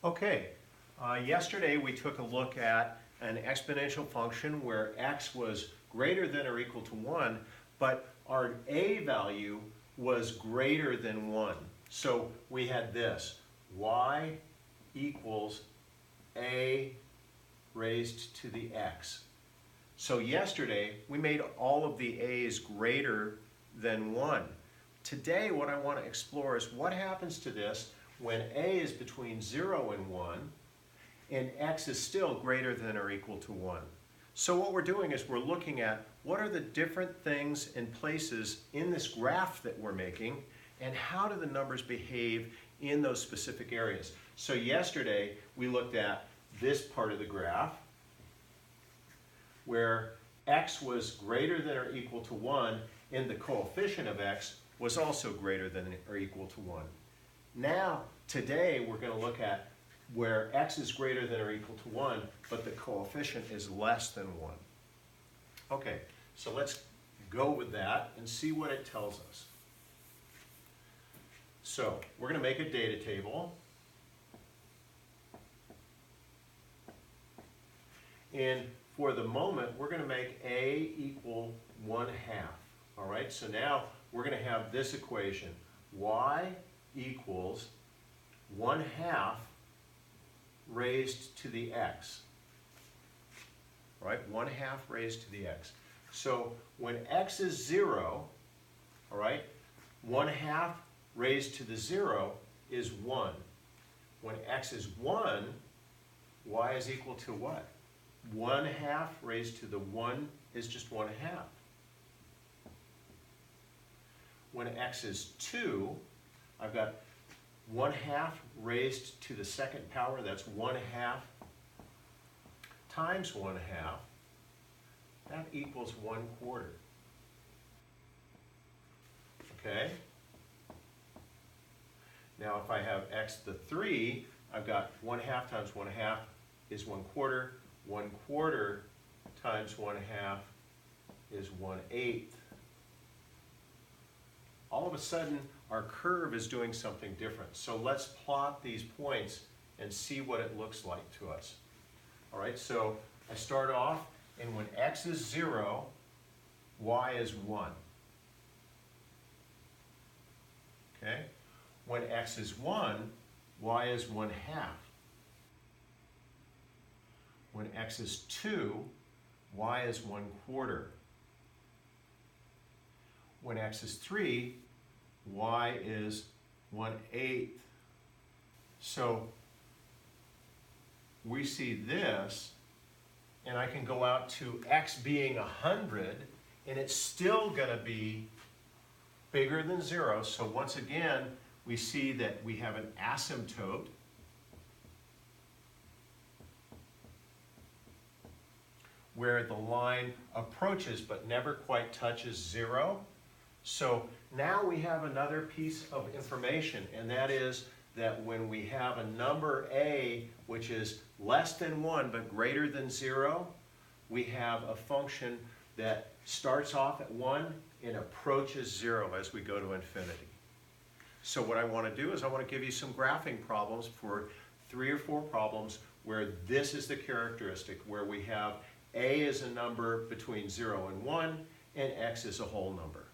Okay, yesterday we took a look at an exponential function where x was greater than or equal to 1, but our a value was greater than 1. So we had this, y equals a raised to the x. So yesterday we made all of the a's greater than 1. Today what I want to explore is what happens to this when a is between 0 and 1 and x is still greater than or equal to 1. So what we're doing is we're looking at what are the different things and places in this graph that we're making and how do the numbers behave in those specific areas. So yesterday we looked at this part of the graph where x was greater than or equal to 1 and the coefficient of x was also greater than or equal to 1. Now, today we're going to look at where x is greater than or equal to 1, but the coefficient is less than 1. Okay, so let's go with that and see what it tells us. So, we're going to make a data table. And for the moment, we're going to make a equal 1/2. All right, so now we're going to have this equation. Y equals 1/2 raised to the x. All right, 1/2 raised to the x. So when x is 0, all right, 1/2 raised to the 0 is 1. When x is 1, y is equal to what? 1/2 raised to the 1 is just 1/2. When x is 2, I've got 1/2 raised to the second power, that's 1/2 times 1/2, that equals 1/4. Okay? Now if I have x to the 3, I've got 1/2 times 1/2 is 1/4, 1/4 times 1/2 is 1/8. All of a sudden, our curve is doing something different. So let's plot these points and see what it looks like to us. All right, so I start off, and when x is 0, y is 1. Okay? When x is 1, y is 1/2. When x is 2, y is 1/4. When x is 3, y is 1/8. So we see this, and I can go out to x being 100, and it's still going to be bigger than 0. So once again, we see that we have an asymptote. Where the line approaches but never quite touches 0. So now we have another piece of information, and that is that when we have a number a which is less than 1 but greater than 0, we have a function that starts off at 1 and approaches 0 as we go to infinity. So what I want to do is I want to give you some graphing problems for 3 or 4 problems where this is the characteristic, where we have a is a number between 0 and 1 and x is a whole number.